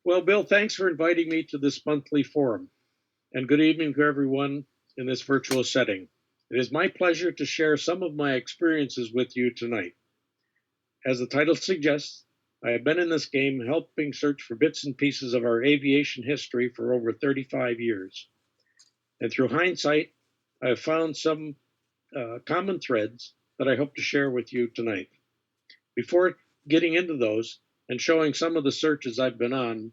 Well, Bill, thanks for inviting me to this monthly forum, and good evening to everyone in this virtual setting. It is my pleasure to share some of my experiences with you tonight. As the title suggests, I have been in this game helping search for bits and pieces of our aviation history for over 35 years. And through hindsight, I have found some common threads that I hope to share with you tonight. Before getting into those and showing some of the searches I've been on,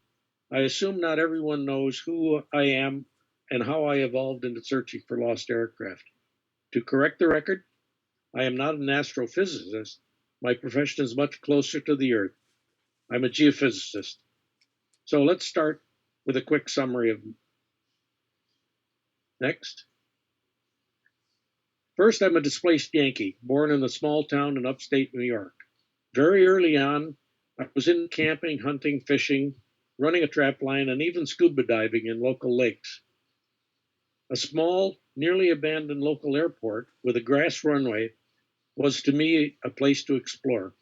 I assume not everyone knows who I am and how I evolved into searching for lost aircraft. To correct the record, I am not an astrophysicist. My profession is much closer to the Earth. I'm a geophysicist. So let's start with a quick summary of them. Next. First, I'm a displaced Yankee, born in a small town in upstate New York. Very early on, I was in camping, hunting, fishing, running a trap line, and even scuba diving in local lakes. A small, nearly abandoned local airport with a grass runway was to me a place to explore.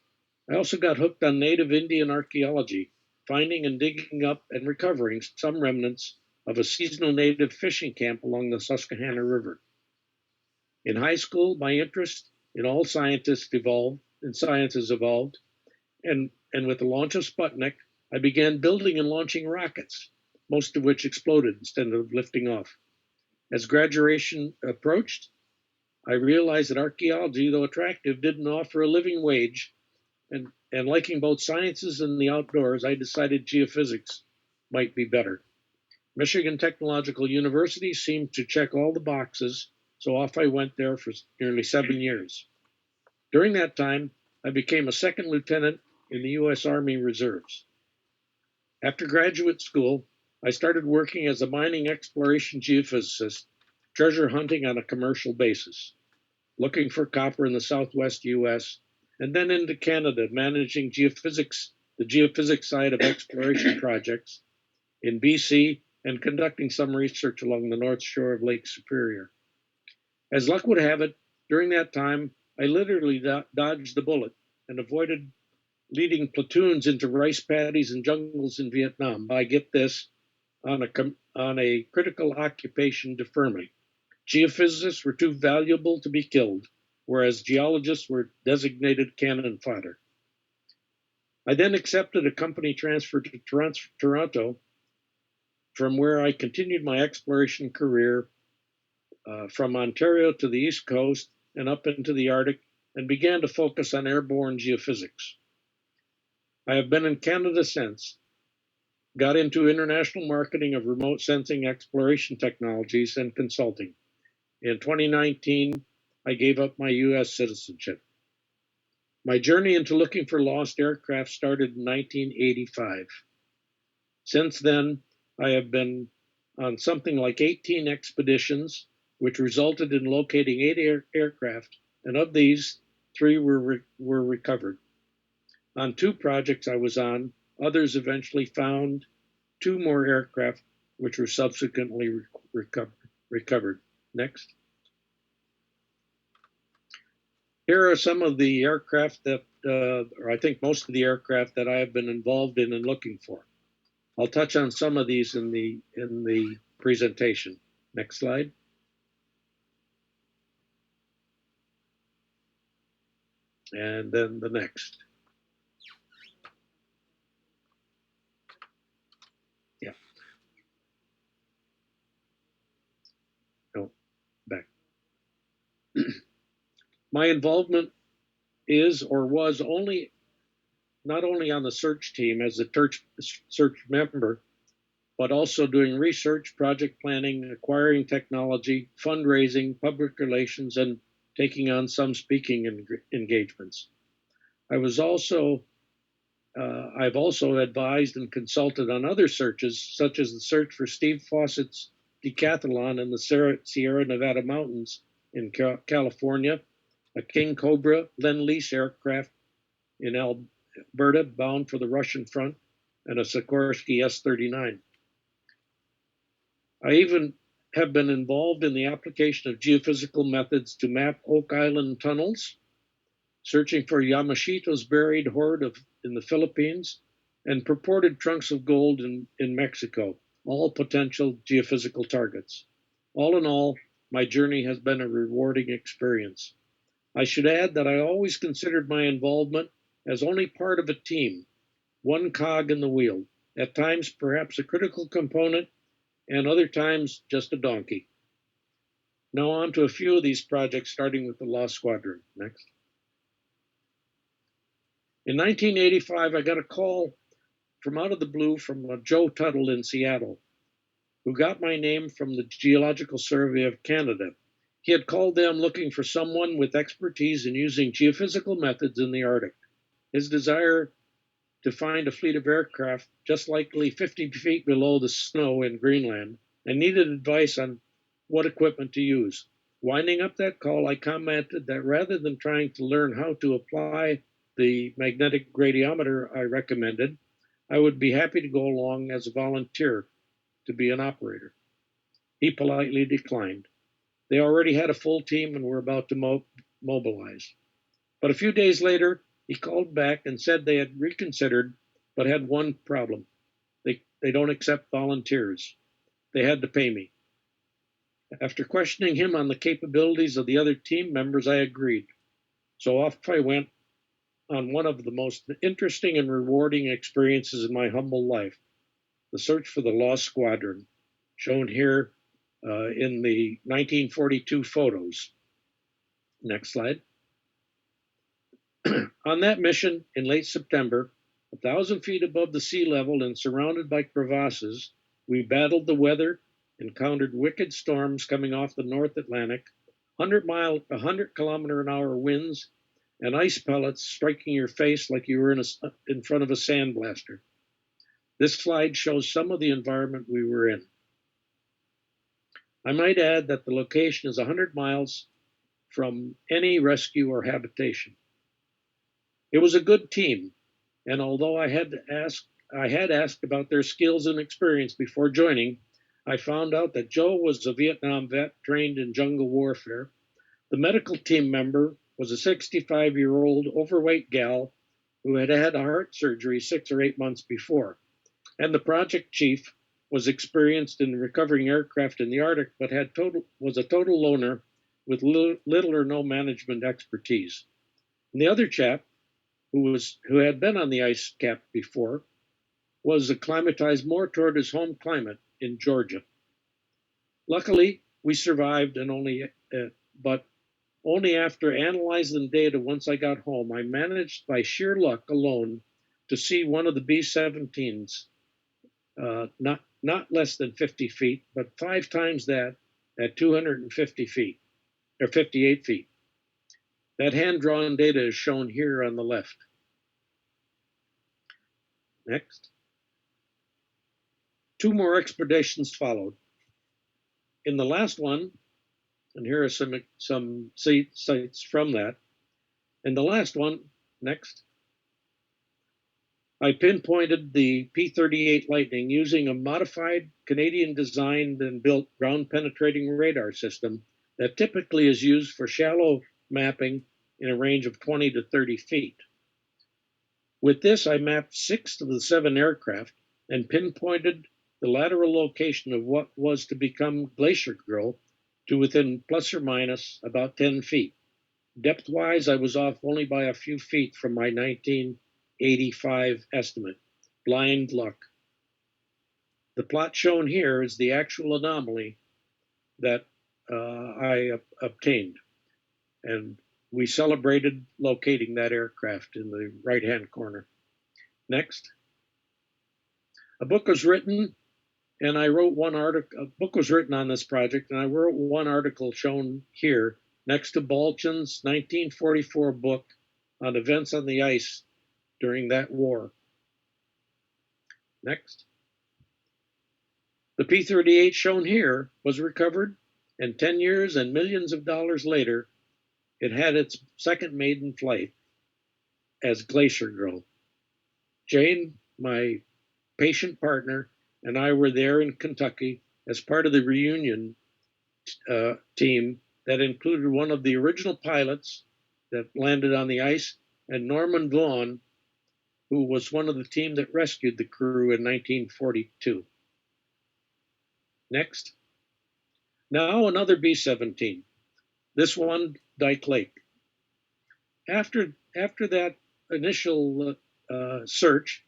I also got hooked on native Indian archaeology, finding and digging up and recovering some remnants of a seasonal native fishing camp along the Susquehanna River. In high school, my interest in all sciences evolved, and with the launch of Sputnik, I began building and launching rockets, most of which exploded instead of lifting off. As graduation approached, I realized that archaeology, though attractive, didn't offer a living wage, and liking both sciences and the outdoors, I decided geophysics might be better. Michigan Technological University seemed to check all the boxes, so off I went there for nearly 7 years. During that time, I became a second lieutenant in the U.S. Army Reserves. After graduate school, I started working as a mining exploration geophysicist, treasure hunting on a commercial basis, looking for copper in the southwest U.S., and then into Canada, managing the geophysics side of exploration projects in BC and conducting some research along the north shore of Lake Superior. As luck would have it, during that time, I literally dodged the bullet and avoided leading platoons into rice paddies and jungles in Vietnam. I get this, on a critical occupation deferment. Geophysicists were too valuable to be killed, whereas geologists were designated cannon fodder. I then accepted a company transfer to Toronto, from where I continued my exploration career from Ontario to the East Coast and up into the Arctic, and began to focus on airborne geophysics. I have been in Canada since, got into international marketing of remote sensing exploration technologies and consulting. In 2019, I gave up my U.S. citizenship. My journey into looking for lost aircraft started in 1985. Since then, I have been on something like 18 expeditions, which resulted in locating 8 aircraft, and of these, 3 were recovered. On 2 projects I was on, others eventually found 2 more aircraft, which were subsequently recovered. Next. Here are some of the aircraft that, or I think most of the aircraft that I have been involved in and looking for. I'll touch on some of these in the presentation. Next slide. And then the next. Yeah. No, back. My involvement is or was not only on the search team as a search member, but also doing research, project planning, acquiring technology, fundraising, public relations, and taking on some speaking engagements. I've also advised and consulted on other searches, such as the search for Steve Fawcett's decathlon in the Sierra Nevada mountains in California, a King Cobra Lend-Lease aircraft in Alberta bound for the Russian front, and a Sikorsky S-39. I even have been involved in the application of geophysical methods to map Oak Island tunnels, searching for Yamashita's buried hoard in the Philippines, and purported trunks of gold in Mexico, all potential geophysical targets. All in all, my journey has been a rewarding experience. I should add that I always considered my involvement as only part of a team, one cog in the wheel, at times perhaps a critical component, and other times just a donkey. Now on to a few of these projects, starting with the Lost Squadron. Next. In 1985, I got a call from out of the blue from Joe Tuttle in Seattle, who got my name from the Geological Survey of Canada. He had called them looking for someone with expertise in using geophysical methods in the Arctic. His desire to find a fleet of aircraft just likely 50 feet below the snow in Greenland and needed advice on what equipment to use. Winding up that call, I commented that rather than trying to learn how to apply the magnetic gradiometer I recommended, I would be happy to go along as a volunteer to be an operator. He politely declined. They already had a full team and were about to mobilize. But a few days later, he called back and said they had reconsidered, but had one problem. They don't accept volunteers. They had to pay me. After questioning him on the capabilities of the other team members, I agreed. So off I went on one of the most interesting and rewarding experiences in my humble life, the search for the Lost Squadron, shown here in the 1942 photos. Next slide. On that mission in late September, 1,000 feet above the sea level and surrounded by crevasses, we battled the weather, encountered wicked storms coming off the North Atlantic, 100 kilometer an hour winds, and ice pellets striking your face like you were in front of a sandblaster. This slide shows some of the environment we were in. I might add that the location is 100 miles from any rescue or habitation. It was a good team, and although I had asked about their skills and experience before joining, I found out that Joe was a Vietnam vet trained in jungle warfare. The medical team member was a 65-year-old overweight gal who had had a heart surgery 6 or 8 months before. And the project chief was experienced in recovering aircraft in the Arctic, but was a total loner with little or no management expertise. And the other chap, who had been on the ice cap before, was acclimatized more toward his home climate in Georgia. Luckily, we survived, but only after analyzing the data once I got home, I managed by sheer luck alone to see one of the B-17s, not less than 50 feet, but 5 times that at 250 feet, or 58 feet. That hand-drawn data is shown here on the left. Next. 2 more expeditions followed. In the last one, and here are some sites from that. In the last one, next, I pinpointed the P-38 Lightning using a modified Canadian-designed and built ground-penetrating radar system that typically is used for shallow mapping in a range of 20 to 30 feet. With this, I mapped 6 of the 7 aircraft and pinpointed the lateral location of what was to become Glacier Grill to within plus or minus about 10 feet. Depth-wise, I was off only by a few feet from my 1985 estimate. Blind luck. The plot shown here is the actual anomaly that I obtained, and we celebrated locating that aircraft in the right-hand corner. Next. A book was written, and I wrote one article. A book was written on this project, and I wrote one article shown here next to Balchin's 1944 book on events on the ice during that war. Next. The P-38 shown here was recovered, and 10 years and millions of dollars later, it had its second maiden flight as Glacier Girl. Jane, my patient partner, and I were there in Kentucky as part of the reunion team that included one of the original pilots that landed on the ice and Norman Vaughan, who was one of the team that rescued the crew in 1942. Next. Now another B-17, this one Dyke Lake. After that initial search,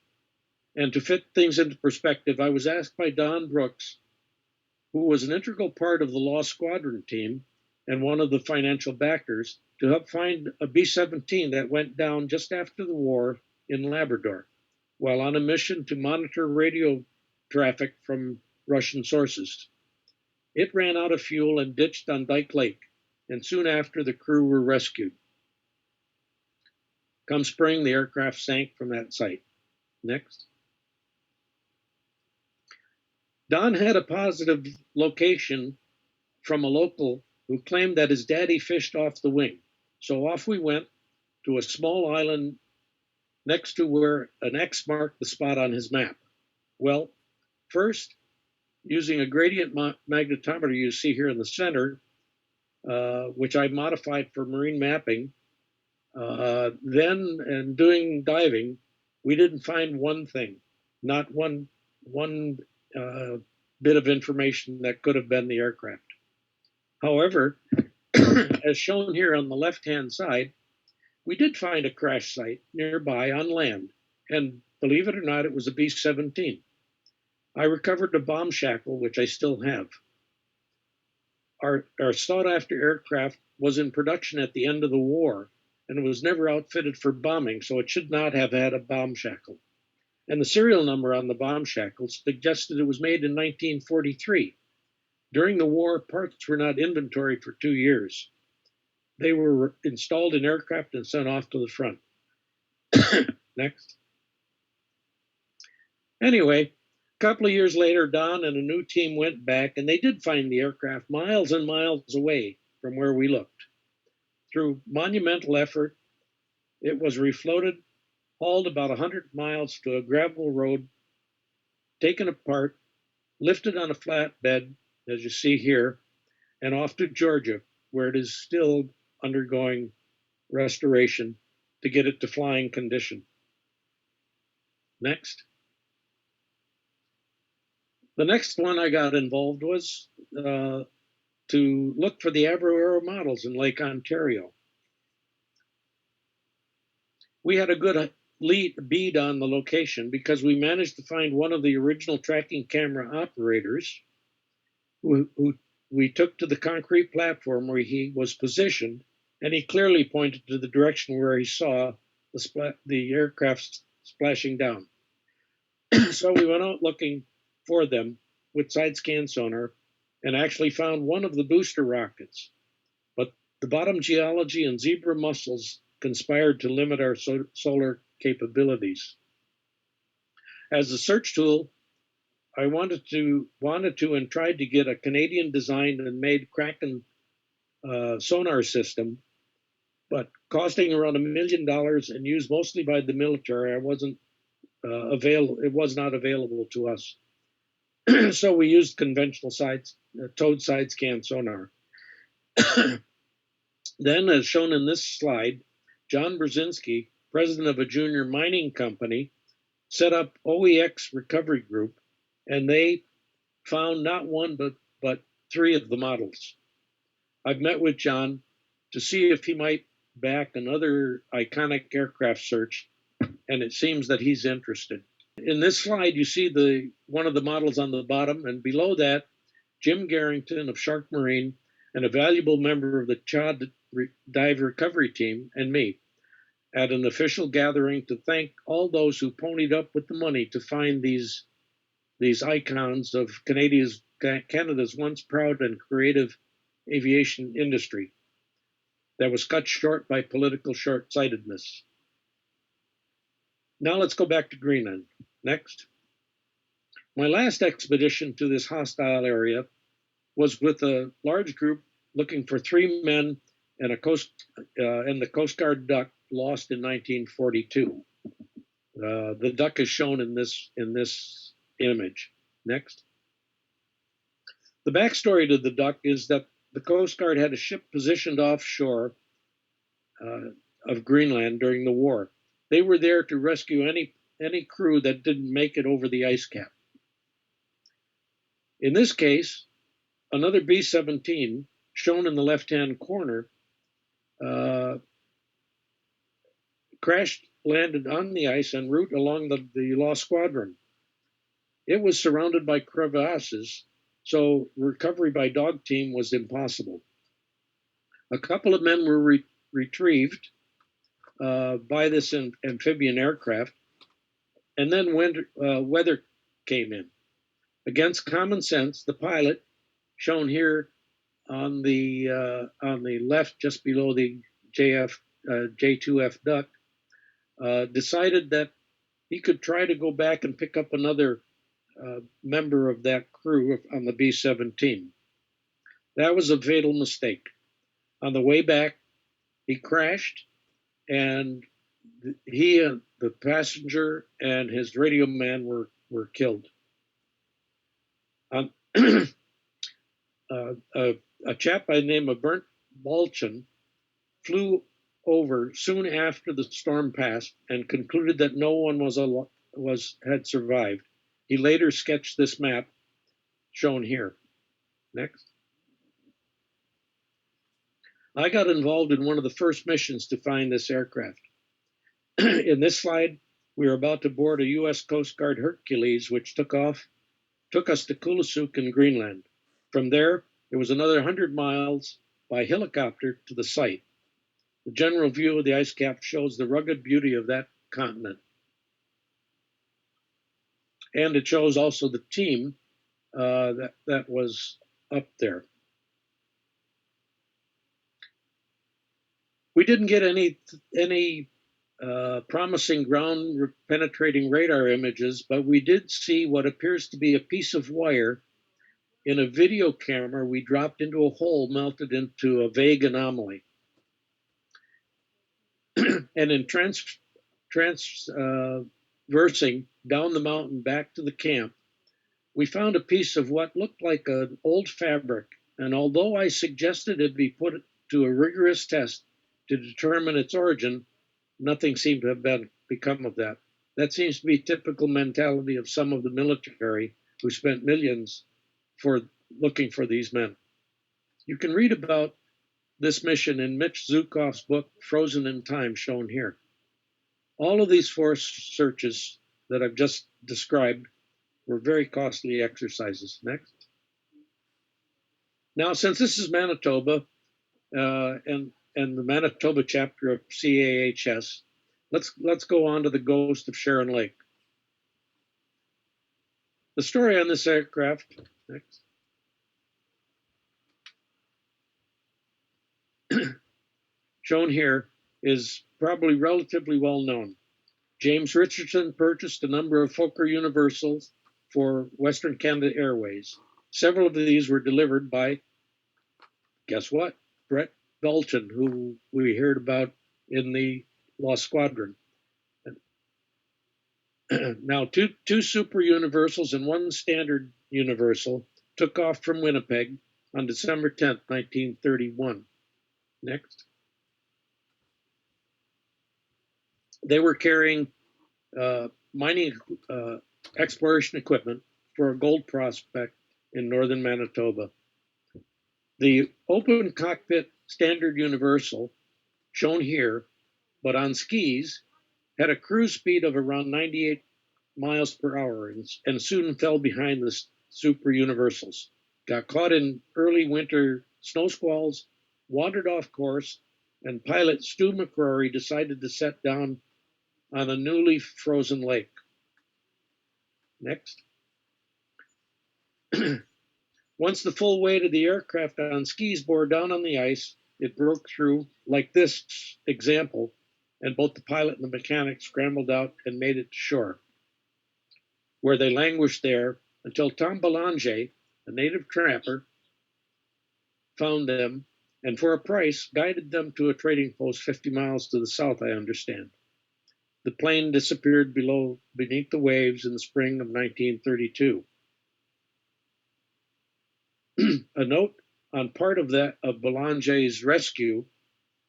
and to fit things into perspective, I was asked by Don Brooks, who was an integral part of the Law Squadron team and one of the financial backers, to help find a B-17 that went down just after the war in Labrador, while on a mission to monitor radio traffic from Russian sources. It ran out of fuel and ditched on Dyke Lake, and soon after the crew were rescued. Come spring, the aircraft sank from that site. Next. Don had a positive location from a local who claimed that his daddy fished off the wing. So off we went to a small island next to where an X marked the spot on his map. Well, first, using a gradient magnetometer you see here in the center, which I modified for marine mapping, then and doing diving, we didn't find one thing, not one bit of information that could have been the aircraft. However, as shown here on the left-hand side, we did find a crash site nearby on land, and believe it or not, it was a B-17. I recovered a bomb shackle, which I still have. Our sought-after aircraft was in production at the end of the war, and it was never outfitted for bombing, so it should not have had a bomb shackle. And the serial number on the bomb shackle suggested it was made in 1943. During the war, parts were not inventoried for 2 years. They were installed in aircraft and sent off to the front. Next. Anyway, a couple of years later, Don and a new team went back, and they did find the aircraft miles and miles away from where we looked. Through monumental effort, it was refloated, hauled about 100 miles to a gravel road, taken apart, lifted on a flatbed, as you see here, and off to Georgia, where it is still undergoing restoration to get it to flying condition. Next. The next one I got involved was to look for the AVRO models in Lake Ontario. We had a good bead on the location because we managed to find one of the original tracking camera operators who we took to the concrete platform where he was positioned, and he clearly pointed to the direction where he saw the aircraft splashing down. So we went out looking for them with side scan sonar and actually found one of the booster rockets. But the bottom geology and zebra mussels conspired to limit our solar capabilities. As a search tool, I wanted to and tried to get a Canadian designed and made Kraken sonar system, but costing around $1 million and used mostly by the military, it was not available to us. So we used conventional towed side scan sonar. Then, as shown in this slide, John Brzezinski, president of a junior mining company, set up OEX recovery group, and they found not one but 3 of the models. I've met with John to see if he might back another iconic aircraft search, and it seems that he's interested. In this slide, you see one of the models on the bottom, and below that, Jim Garrington of Shark Marine, and a valuable member of the CHA dive recovery team, and me, at an official gathering to thank all those who ponied up with the money to find these icons of Canada's once proud and creative aviation industry that was cut short by political short-sightedness. Now let's go back to Greenland. Next. My last expedition to this hostile area was with a large group looking for 3 men and the Coast Guard duck lost in 1942. The duck is shown in this image. Next. The backstory to the duck is that the Coast Guard had a ship positioned offshore of Greenland during the war. They were there to rescue any crew that didn't make it over the ice cap. In this case, another B-17, shown in the left-hand corner, crashed, landed on the ice en route along the lost squadron. It was surrounded by crevasses, so recovery by dog team was impossible. A couple of men were retrieved by this amphibian aircraft, and then weather came in. Against common sense, the pilot, shown here on the left, just below the J2F duct, decided that he could try to go back and pick up another member of that crew on the B-17. That was a fatal mistake. On the way back, he crashed, and he and the passenger and his radio man were killed. A chap by the name of Bernd Balchen flew over soon after the storm passed and concluded that no one had survived. He later sketched this map shown here. Next. I got involved in one of the first missions to find this aircraft. In this slide, we are about to board a U.S. Coast Guard Hercules, which took us to Kulusuk in Greenland. From there, it was another 100 miles by helicopter to the site. The general view of the ice cap shows the rugged beauty of that continent. And it shows also the team that was up there. We didn't get any promising ground-penetrating radar images, but we did see what appears to be a piece of wire in a video camera we dropped into a hole melted into a vague anomaly. And in transversing down the mountain back to the camp, we found a piece of what looked like an old fabric, and although I suggested it be put to a rigorous test to determine its origin, nothing seemed to have become of that. That seems to be typical mentality of some of the military who spent millions for looking for these men. You can read about this mission in Mitch Zukof's book, Frozen in Time, shown here. All of these forest searches that I've just described were very costly exercises. Next. Now, since this is Manitoba and the Manitoba chapter of CAHS, let's go on to the ghost of Charron Lake. The story on this aircraft, next, shown here is probably relatively well known. James Richardson purchased a number of Fokker Universals for Western Canada Airways. Several of these were delivered by, guess what? Brett Belton, who we heard about in the Lost Squadron. Now, two Super Universals and one Standard Universal took off from Winnipeg on December 10th, 1931. Next. They were carrying mining exploration equipment for a gold prospect in northern Manitoba. The open cockpit Standard Universal, shown here, but on skis, had a cruise speed of around 98 miles per hour and soon fell behind the Super Universals. Got caught in early winter snow squalls, wandered off course, and pilot Stu McCrory decided to set down on a newly frozen lake. Next. Once the full weight of the aircraft on skis bore down on the ice, it broke through, like this example, and both the pilot and the mechanic scrambled out and made it to shore, where they languished there until Tom Belanger, a native trapper, found them and for a price guided them to a trading post 50 miles to the south, I understand. The plane disappeared beneath the waves in the spring of 1932. A note on part of Belanger's rescue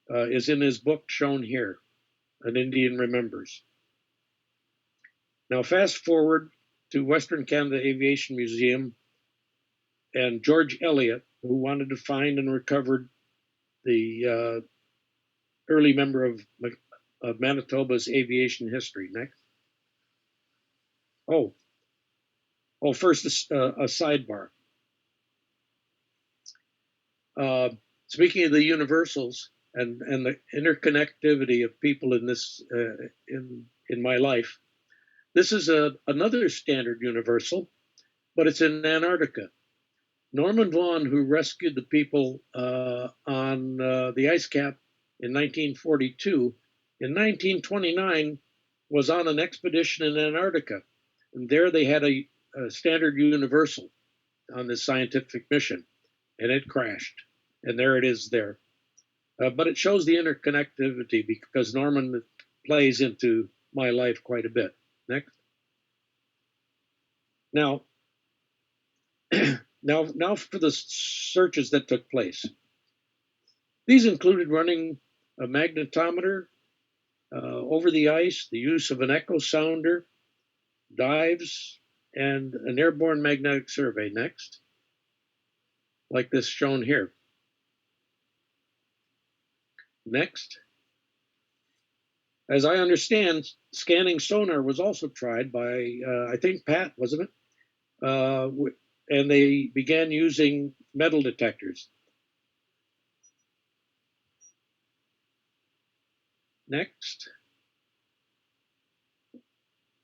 is in his book shown here. an Indian remembers. Now fast forward to Western Canada Aviation Museum and George Elliott, who wanted to find and recover the early member of Manitoba's aviation history. Next. First a sidebar. Speaking of the universals and the interconnectivity of people in this in my life, this is another standard universal, but it's in Antarctica. Norman Vaughan, who rescued the people on the ice cap in 1942, in 1929 was on an expedition in Antarctica, and there they had a standard universal on this scientific mission, and it crashed, and there it is there. But it shows the interconnectivity because Norman plays into my life quite a bit. Next. Now for the searches that took place. These included running a magnetometer over the ice, the use of an echo sounder, dives, and an airborne magnetic survey. Next. Like this shown here. Next. As I understand, scanning sonar was also tried by, I think, Pat, wasn't it? And they began using metal detectors. Next.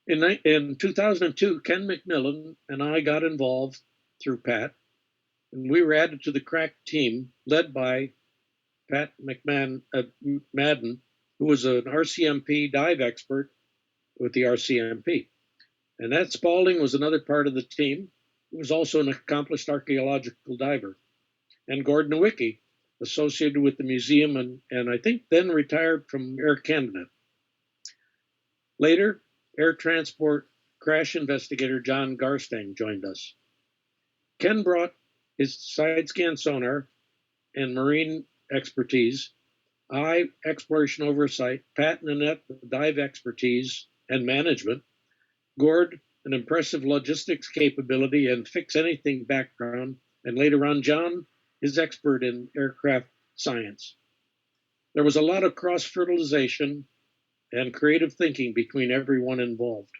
In 2002, Ken McMillan and I got involved through Pat, and we were added to the crack team led by Pat Madden, who was an RCMP dive expert with the RCMP. And Ed Spaulding was another part of the team, who was also an accomplished archaeological diver. And Gordon Nowicki, associated with the museum and I think then retired from Air Canada. Later, Air Transport crash investigator John Garstang joined us. Ken brought his side scan sonar and marine expertise, I exploration oversight, Pat and Annette dive expertise and management, Gord an impressive logistics capability and fix anything background, and later on John is expert in aircraft science. There was a lot of cross-fertilization and creative thinking between everyone involved.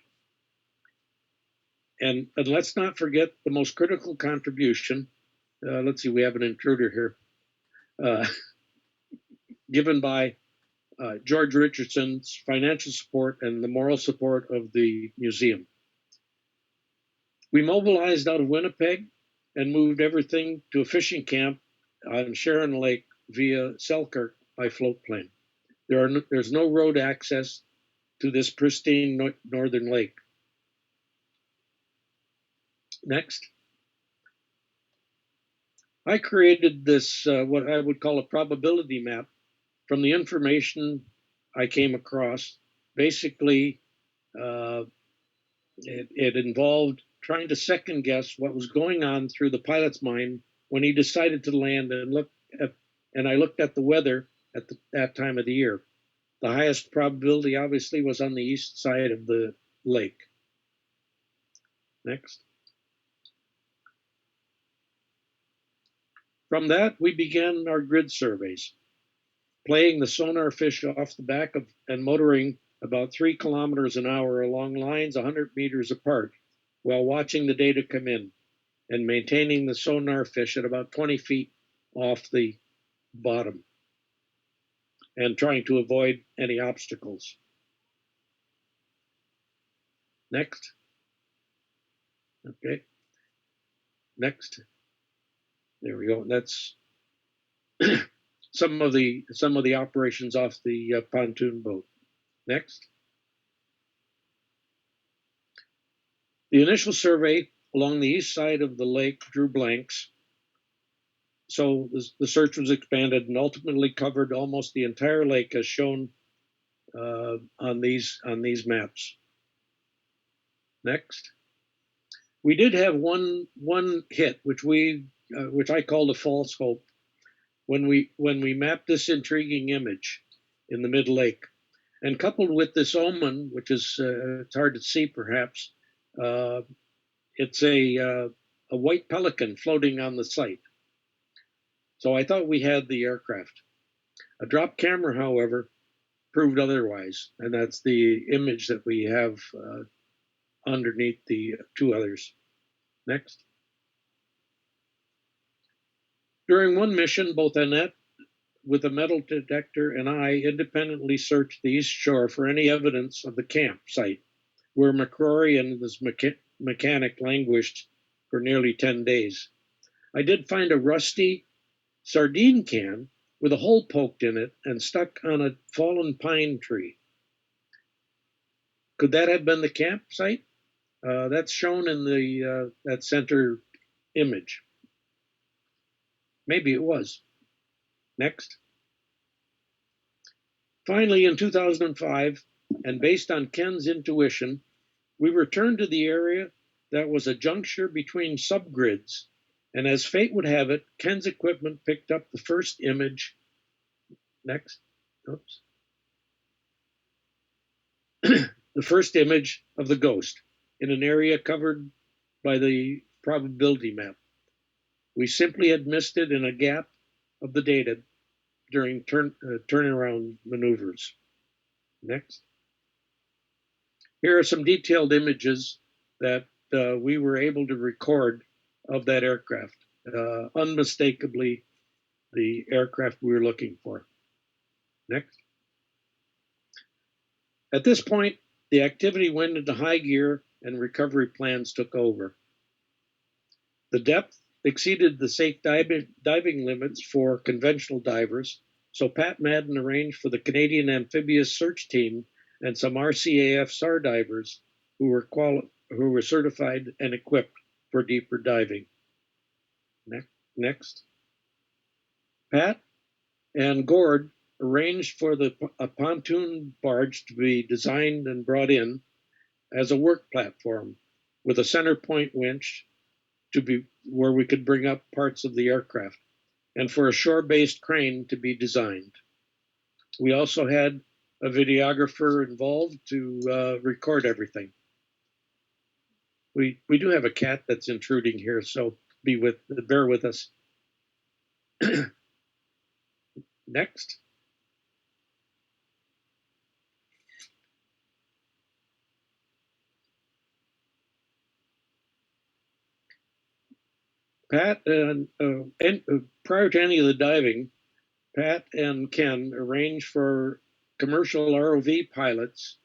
And let's not forget the most critical contribution. Let's see, we have an intruder here. Given by George Richardson's financial support and the moral support of the museum. We mobilized out of Winnipeg and moved everything to a fishing camp on Charron Lake via Selkirk by float plane. There's no road access to this pristine northern lake. Next. I created this, what I would call a probability map from the information I came across. Basically, it involved trying to second guess what was going on through the pilot's mind when he decided to land and I looked at the weather at that time of the year. The highest probability obviously was on the east side of the lake. Next. From that, we began our grid surveys, playing the sonar fish off the back of and motoring about 3 kilometers an hour along lines 100 meters apart while watching the data come in and maintaining the sonar fish at about 20 feet off the bottom and trying to avoid any obstacles. Next. Okay. Next. There we go. That's some of the operations off the pontoon boat. Next. The initial survey along the east side of the lake drew blanks. So the search was expanded and ultimately covered almost the entire lake as shown on these maps. Next. We did have one hit, which I called a false hope, when we mapped this intriguing image in the mid lake. And coupled with this omen, which is it's hard to see perhaps, it's a white pelican floating on the site. So I thought we had the aircraft. A drop camera, however, proved otherwise, and that's the image that we have underneath the two others. Next. During one mission, both Annette with a metal detector and I independently searched the east shore for any evidence of the campsite, where McCrory and his mechanic languished for nearly 10 days. I did find a rusty sardine can with a hole poked in it and stuck on a fallen pine tree. Could that have been the campsite? That's shown in the that center image. Maybe it was. Next. Finally, in 2005, and based on Ken's intuition, we returned to the area that was a juncture between subgrids. And as fate would have it, Ken's equipment picked up the first image. Next. Oops. The first image of the ghost in an area covered by the probability map. We simply had missed it in a gap of the data during turnaround maneuvers. Next. Here are some detailed images that we were able to record of that aircraft. Unmistakably, the aircraft we were looking for. Next. At this point, the activity went into high gear and recovery plans took over. The depth exceeded the safe diving limits for conventional divers, so Pat Madden arranged for the Canadian Amphibious Search Team and some RCAF SAR divers who were certified and equipped for deeper diving. Next. Pat and Gord arranged for a pontoon barge to be designed and brought in as a work platform with a center point winch to be where we could bring up parts of the aircraft, and for a shore-based crane to be designed. We also had a videographer involved to record everything. We do have a cat that's intruding here, so bear with us. Next. Pat and prior to any of the diving, Pat and Ken arranged for commercial ROV pilots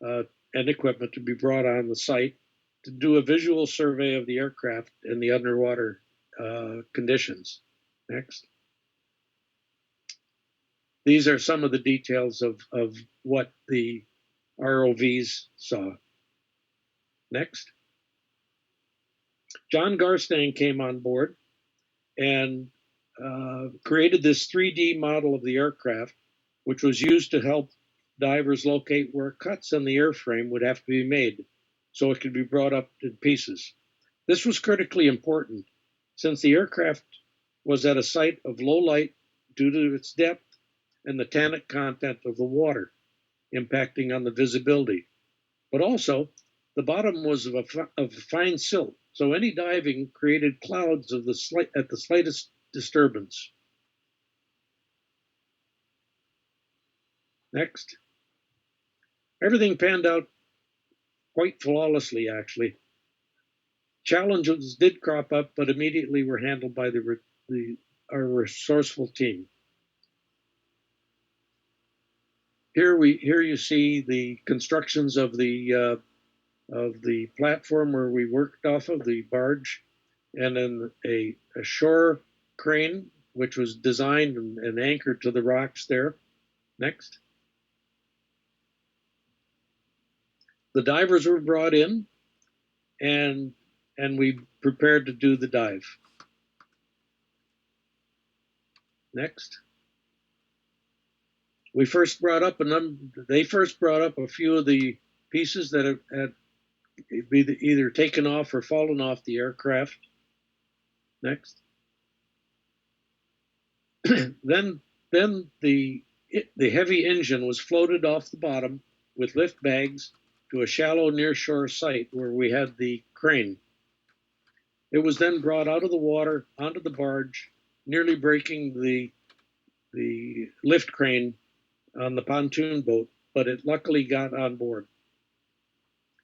and equipment to be brought on the site to do a visual survey of the aircraft and the underwater conditions. Next. These are some of the details of what the ROVs saw. Next. John Garstang came on board and created this 3D model of the aircraft, which was used to help divers locate where cuts on the airframe would have to be made so it could be brought up in pieces. This was critically important since the aircraft was at a site of low light due to its depth and the tannic content of the water impacting on the visibility. But also, the bottom was of fine silt, so any diving created clouds at the slightest disturbance. Next. Everything panned out quite flawlessly, actually. Challenges did crop up, but immediately were handled by our resourceful team. Here you see the constructions of the platform where we worked off of the barge, and then a shore crane which was designed and anchored to the rocks there. Next. The divers were brought in, and we prepared to do the dive. Next. They first brought up a few of the pieces that had either taken off or fallen off the aircraft. Next. Then the The heavy engine was floated off the bottom with lift bags to a shallow nearshore site where we had the crane. It was then brought out of the water onto the barge, nearly breaking the lift crane on the pontoon boat, but it luckily got on board.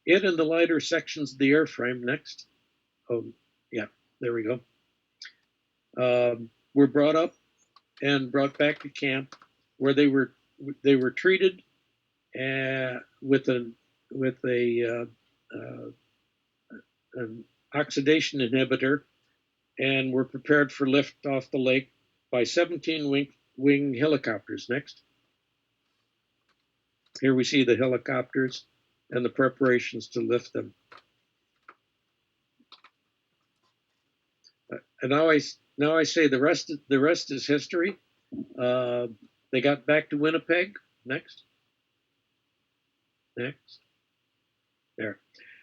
It and the lighter sections of the airframe next. Oh, yeah, there we go. Were brought up and brought back to camp, where they were treated with an oxidation inhibitor, and were prepared for lift off the lake by 17 wing helicopters. Next. Here we see the helicopters and the preparations to lift them. And now I say the rest is history. They got back to Winnipeg. Next. There.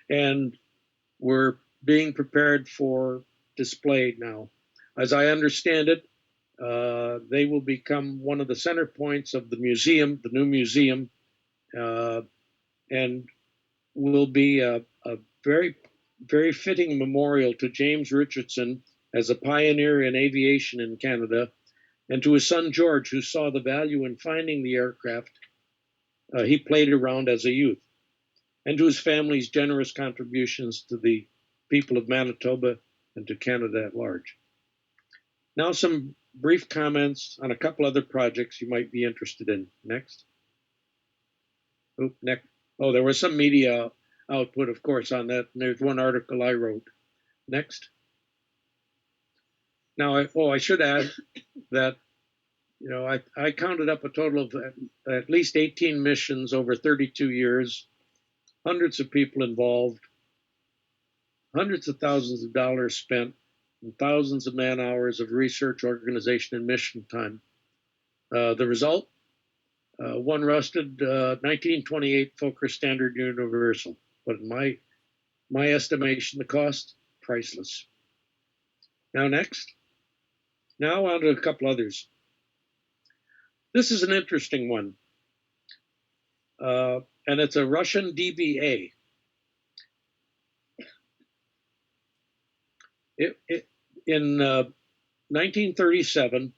And we're being prepared for display now. As I understand it, they will become one of the center points of the museum, the new museum, and will be a very, very fitting memorial to James Richardson as a pioneer in aviation in Canada, and to his son George, who saw the value in finding the aircraft he played around as a youth, and to his family's generous contributions to the people of Manitoba and to Canada at large. Now some brief comments on a couple other projects you might be interested in. Next. Next. Oh, there was some media output, of course, on that. And there's one article I wrote. Next. Now, I should add that, I counted up a total of at least 18 missions over 32 years, hundreds of people involved, hundreds of thousands of dollars spent, and thousands of man hours of research, organization, and mission time. The result? One rusted 1928 Fokker Standard Universal, but in my estimation, the cost, priceless. Now next. Now on to a couple others. This is an interesting one, and it's a Russian DBA. In 1937,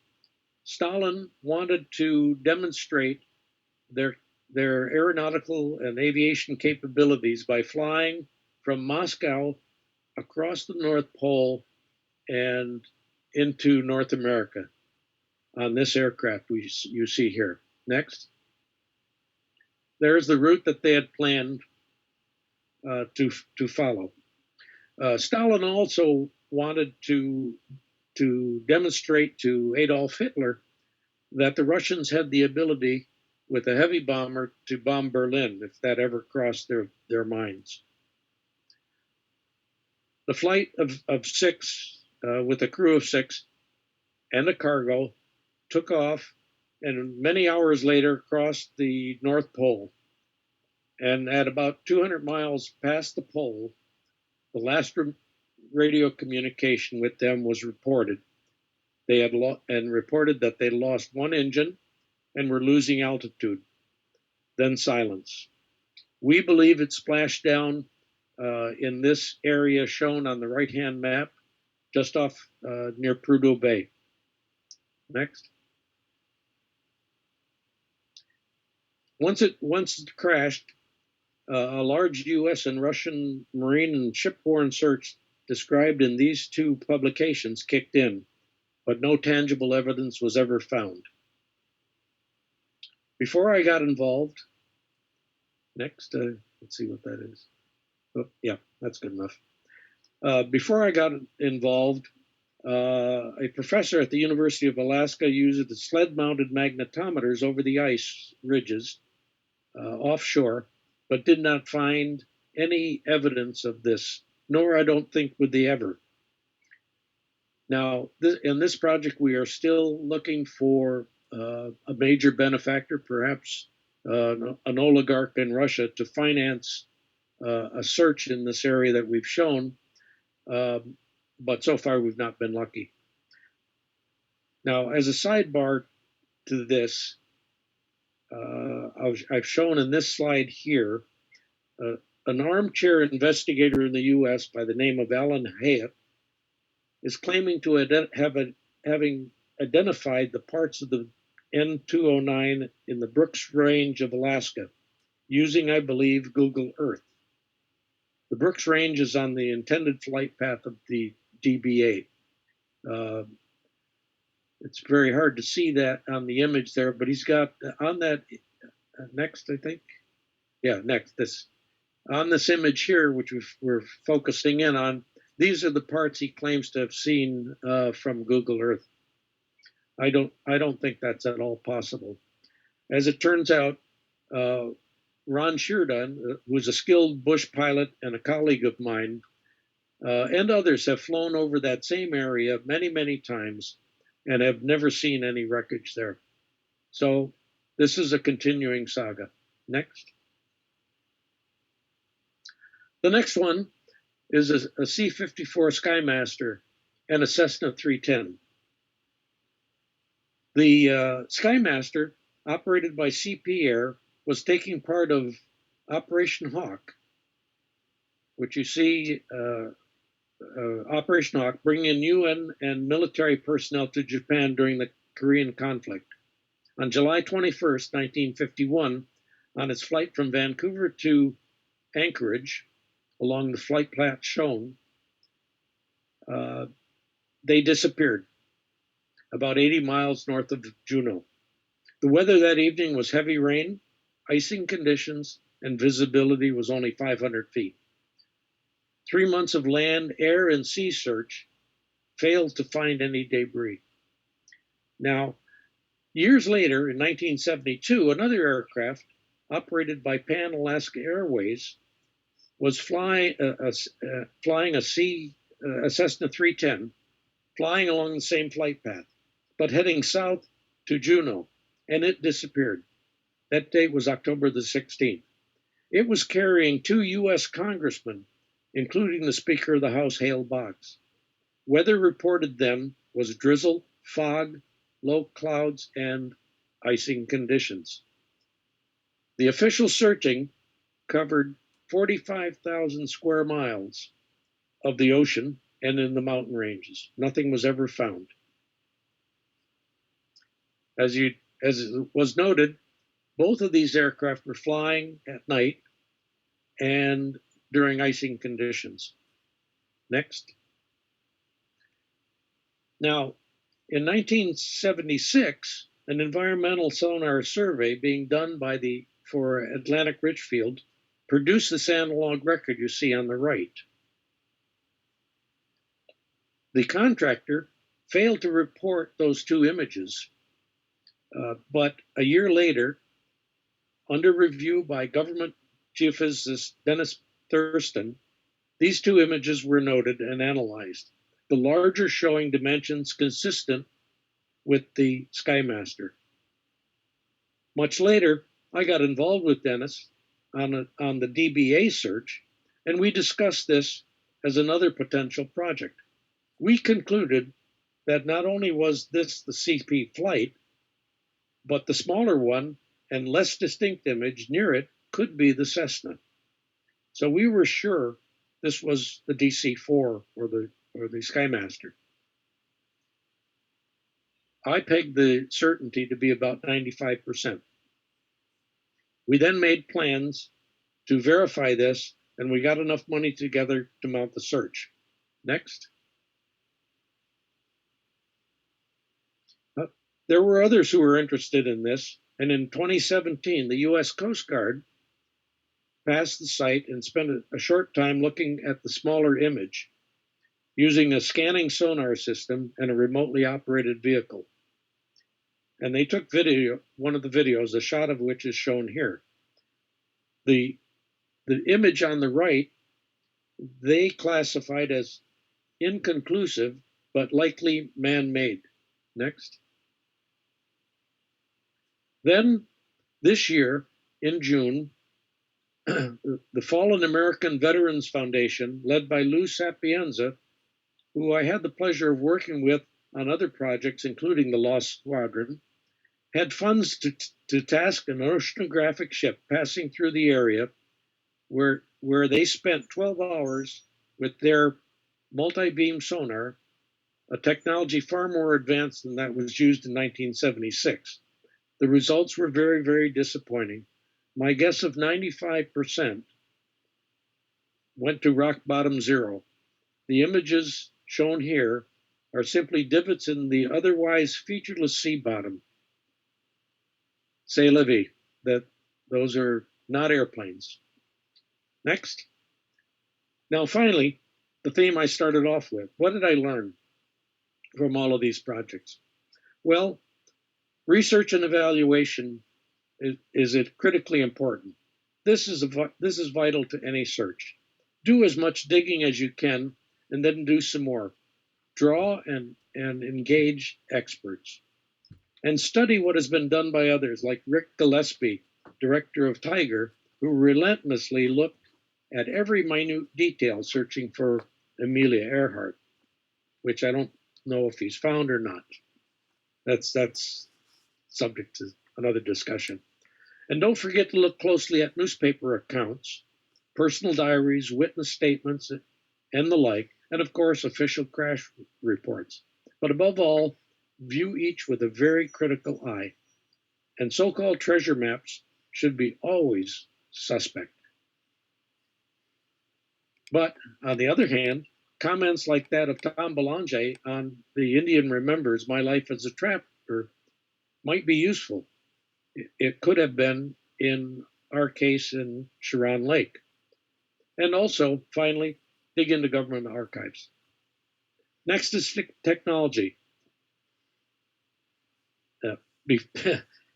Stalin wanted to demonstrate their aeronautical and aviation capabilities by flying from Moscow across the North Pole and into North America on this aircraft you see here. Next. There's the route that they had planned to follow. Stalin also wanted to demonstrate to Adolf Hitler that the Russians had the ability with a heavy bomber to bomb Berlin if that ever crossed their minds. The flight of six with a crew of six and a cargo took off, and many hours later crossed the North Pole. And at about 200 miles past the pole, the last radio communication with them was reported. They had reported that they lost one engine and were losing altitude. Then silence. We believe it splashed down in this area shown on the right-hand map, just off near Prudhoe Bay. Next. Once it crashed, a large U.S. and Russian marine and shipborne search described in these two publications kicked in, but no tangible evidence was ever found. Before I got involved, next, let's see what that is. Oh, yeah, that's good enough. Before I got involved, a professor at the University of Alaska used the sled-mounted magnetometers over the ice ridges offshore, but did not find any evidence of this, nor I don't think would they ever. Now, in this project, we are still looking for a major benefactor, perhaps an oligarch in Russia, to finance a search in this area that we've shown, but so far we've not been lucky. Now, as a sidebar to this, I've shown in this slide here an armchair investigator in the U.S. by the name of Alan Hyatt is claiming to having identified the parts of the N209 in the Brooks Range of Alaska using, I believe, Google Earth. The Brooks Range is on the intended flight path of the DB-8. It's very hard to see that on the image there, but he's got on that next, I think. Yeah, next. On this image here, which we're focusing in on, these are the parts he claims to have seen from Google Earth. I don't think that's at all possible. As it turns out, Ron Sheardon, who's a skilled bush pilot and a colleague of mine, and others have flown over that same area many, many times and have never seen any wreckage there. So this is a continuing saga. Next. The next one is a C-54 Skymaster and a Cessna 310. The Skymaster, operated by CP Air, was taking part of Operation Hawk, which you see, Operation Hawk, bringing UN and military personnel to Japan during the Korean conflict. On July 21st, 1951, on its flight from Vancouver to Anchorage, along the flight path shown, they disappeared about 80 miles north of Juneau. The weather that evening was heavy rain, icing conditions, and visibility was only 500 feet. 3 months of land, air, and sea search failed to find any debris. Now, years later, in 1972, another aircraft operated by Pan Alaska Airways was flying a Cessna 310, flying along the same flight path, but heading south to Juneau, and it disappeared. That date was October the 16th. It was carrying 2 U.S. congressmen, including the Speaker of the House, Hale Boggs. Weather reported then was drizzle, fog, low clouds, and icing conditions. The official searching covered 45,000 square miles of the ocean and in the mountain ranges. Nothing was ever found. As was noted, both of these aircraft were flying at night and during icing conditions. Next. Now, in 1976, an environmental sonar survey being done for Atlantic Richfield produced this analog record you see on the right. The contractor failed to report those 2 images, but a year later, under review by government geophysicist Dennis Thurston, these 2 images were noted and analyzed, the larger showing dimensions consistent with the Skymaster. Much later, I got involved with Dennis on the DBA search, and we discussed this as another potential project. We concluded that not only was this the CP flight, but the smaller one and less distinct image near it could be the Cessna. So we were sure this was the DC-4 or the Skymaster. I pegged the certainty to be about 95%. We then made plans to verify this, and we got enough money together to mount the search. Next. There were others who were interested in this, and in 2017, the U.S. Coast Guard passed the site and spent a short time looking at the smaller image using a scanning sonar system and a remotely operated vehicle. And they took one of the videos, a shot of which is shown here. The image on the right, they classified as inconclusive, but likely man-made. Next. Then, this year, in June, the Fallen American Veterans Foundation, led by Lou Sapienza, who I had the pleasure of working with on other projects, including the Lost Squadron, had funds to task an oceanographic ship passing through the area where they spent 12 hours with their multi-beam sonar, a technology far more advanced than that was used in 1976. The results were very, very disappointing. My guess of 95% went to rock bottom zero. The images shown here are simply divots in the otherwise featureless sea bottom. C'est la vie, that those are not airplanes. Next. Now, finally, the theme I started off with. What did I learn from all of these projects? Well, research and evaluation is critically important. This is vital to any search. Do as much digging as you can, and then do some more. Draw and engage experts. And study what has been done by others, like Rick Gillespie, director of Tiger, who relentlessly looked at every minute detail searching for Amelia Earhart, which I don't know if he's found or not. That's subject to another discussion. And don't forget to look closely at newspaper accounts, personal diaries, witness statements, and the like, and of course, official crash reports. But above all, view each with a very critical eye. And so-called treasure maps should be always suspect. But on the other hand, comments like that of Tom Belanger on The Indian Remembers My Life as a Trapper might be useful. It could have been in our case in Charron Lake. And also, finally, dig into government archives. Next is technology.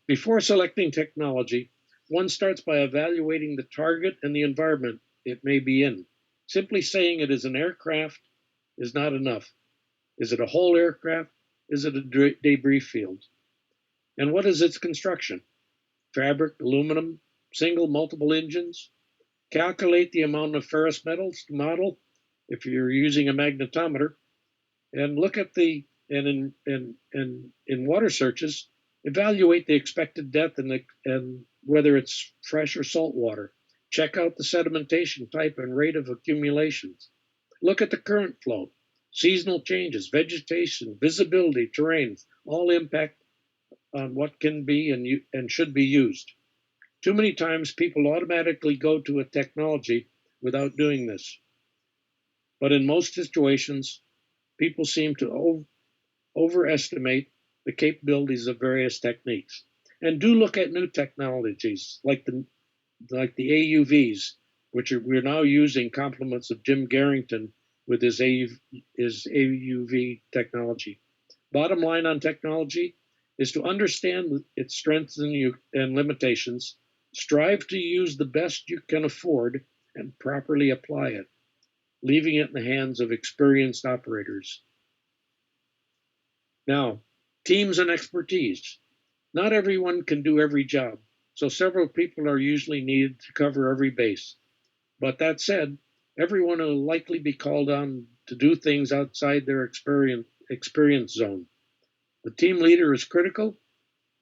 Before selecting technology, one starts by evaluating the target and the environment it may be in. Simply saying it is an aircraft is not enough. Is it a whole aircraft? Is it a debris field? And what is its construction? Fabric, aluminum, single, multiple engines? Calculate the amount of ferrous metals to model if you're using a magnetometer, and look at in water searches, evaluate the expected depth and whether it's fresh or salt water. Check out the sedimentation type and rate of accumulations. Look at the current flow, seasonal changes, vegetation, visibility, terrain, all impact on what can be and should be used. Too many times people automatically go to a technology without doing this. But in most situations, people seem to overestimate the capabilities of various techniques. And do look at new technologies like the AUVs, which we're now using complements of Jim Garrington with his AUV technology. Bottom line on technology is to understand its strengths and limitations, strive to use the best you can afford, and properly apply it, leaving it in the hands of experienced operators. Now, teams and expertise. Not everyone can do every job, so several people are usually needed to cover every base. But that said, everyone will likely be called on to do things outside their experience zone. The team leader is critical,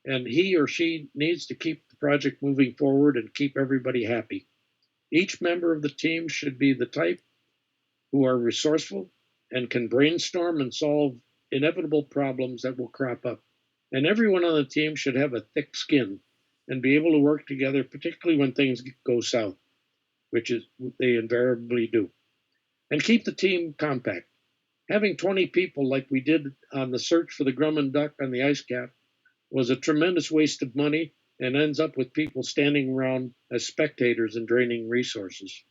and he or she needs to keep the project moving forward and keep everybody happy. Each member of the team should be the type who are resourceful and can brainstorm and solve inevitable problems that will crop up. And everyone on the team should have a thick skin and be able to work together, particularly when things go south, which is they invariably do. And keep the team compact. Having 20 people like we did on the search for the Grumman duck on the ice cap was a tremendous waste of money and ends up with people standing around as spectators and draining resources.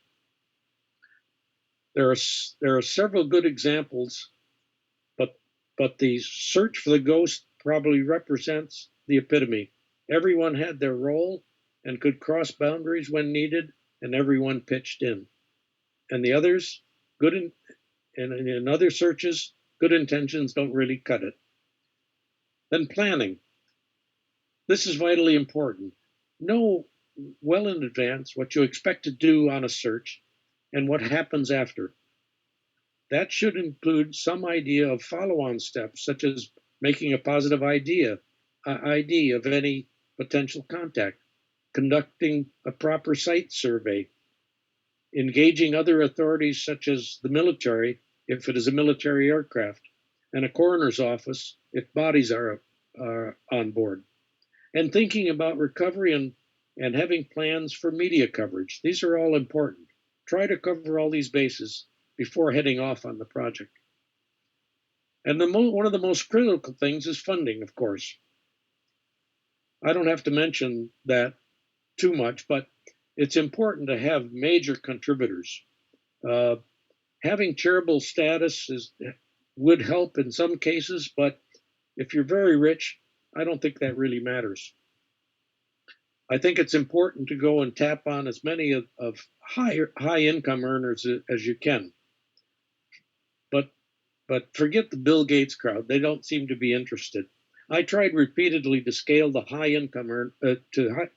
There are several good examples, but the search for the ghost probably represents the epitome. Everyone had their role and could cross boundaries when needed, and everyone pitched in. And the others, in other searches, good intentions don't really cut it. Then planning. This is vitally important. Know well in advance what you expect to do on a search and what happens after. That should include some idea of follow-on steps, such as making a positive ID of any potential contact, conducting a proper site survey, engaging other authorities such as the military, if it is a military aircraft, and a coroner's office if bodies are on board, and thinking about recovery and having plans for media coverage. These are all important. Try to cover all these bases before heading off on the project. And one of the most critical things is funding, of course. I don't have to mention that too much, but it's important to have major contributors. Having charitable status would help in some cases, but if you're very rich, I don't think that really matters. I think it's important to go and tap on as many of high income earners as you can. But forget the Bill Gates crowd. They don't seem to be interested. I tried repeatedly to scale the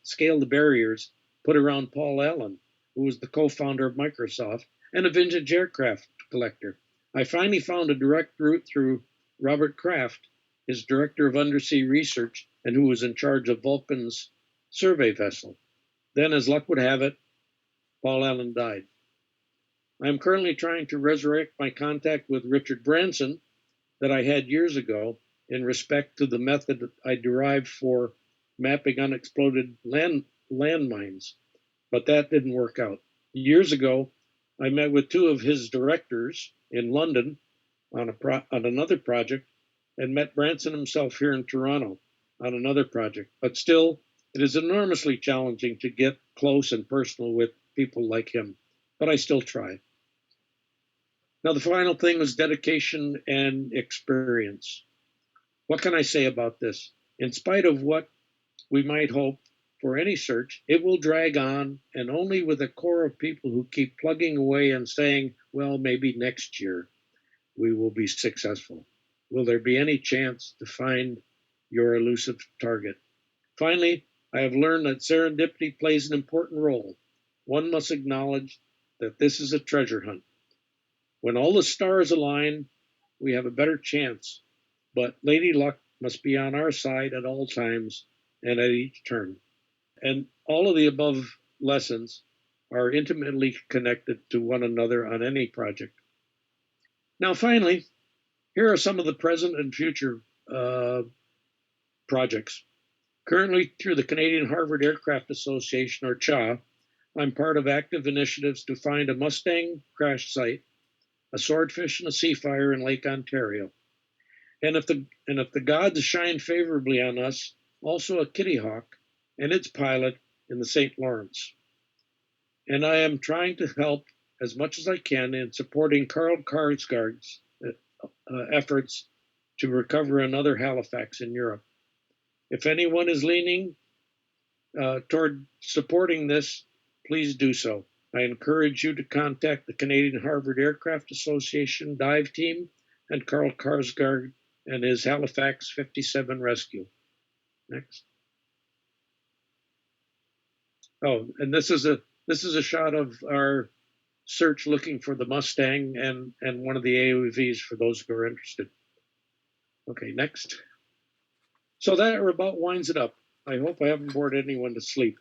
scale the barriers put around Paul Allen, who was the co-founder of Microsoft and a vintage aircraft collector. I finally found a direct route through Robert Kraft, his director of undersea research, and who was in charge of Vulcan's survey vessel. Then, as luck would have it, Paul Allen died. I am currently trying to resurrect my contact with Richard Branson that I had years ago in respect to the method I derived for mapping unexploded landmines, but that didn't work out. Years ago, I met with two of his directors in London on another project and met Branson himself here in Toronto on another project. But still, it is enormously challenging to get close and personal with people like him, but I still try. Now, the final thing was dedication and experience. What can I say about this? In spite of what we might hope for any search, it will drag on, and only with a core of people who keep plugging away and saying, well, maybe next year we will be successful. Will there be any chance to find your elusive target? Finally, I have learned that serendipity plays an important role. One must acknowledge that this is a treasure hunt. When all the stars align, we have a better chance, but Lady Luck must be on our side at all times and at each turn. And all of the above lessons are intimately connected to one another on any project. Now, finally, here are some of the present and future projects. Currently, through the Canadian Harvard Aircraft Association, or CHA, I'm part of active initiatives to find a Mustang crash site, a swordfish, and a sea fire in Lake Ontario. And if the gods shine favorably on us, also a Kitty Hawk and its pilot in the St. Lawrence. And I am trying to help as much as I can in supporting Carl Karsgaard's efforts to recover another Halifax in Europe. If anyone is leaning toward supporting this, please do so. I encourage you to contact the Canadian Harvard Aircraft Association dive team and Carl Karsgaard and his Halifax 57 rescue. Next. Oh, and this is a shot of our search looking for the Mustang and one of the AUVs for those who are interested. Okay, next. So that about winds it up. I hope I haven't bored anyone to sleep.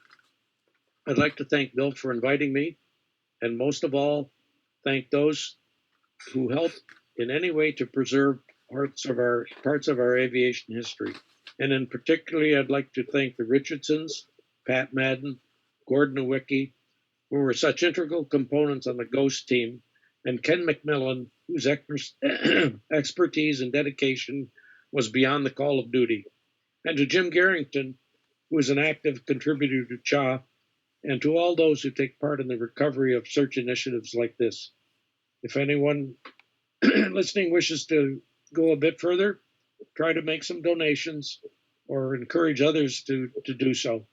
I'd like to thank Bill for inviting me, and most of all, thank those who helped in any way to preserve parts of our aviation history. And in particular, I'd like to thank the Richardsons, Pat Madden, Gordon Nowicki, who were such integral components on the GHOST team, and Ken McMillan, whose expertise and dedication was beyond the call of duty, and to Jim Garrington, who is an active contributor to CHA, and to all those who take part in the recovery of search initiatives like this. If anyone listening wishes to go a bit further, try to make some donations or encourage others to do so.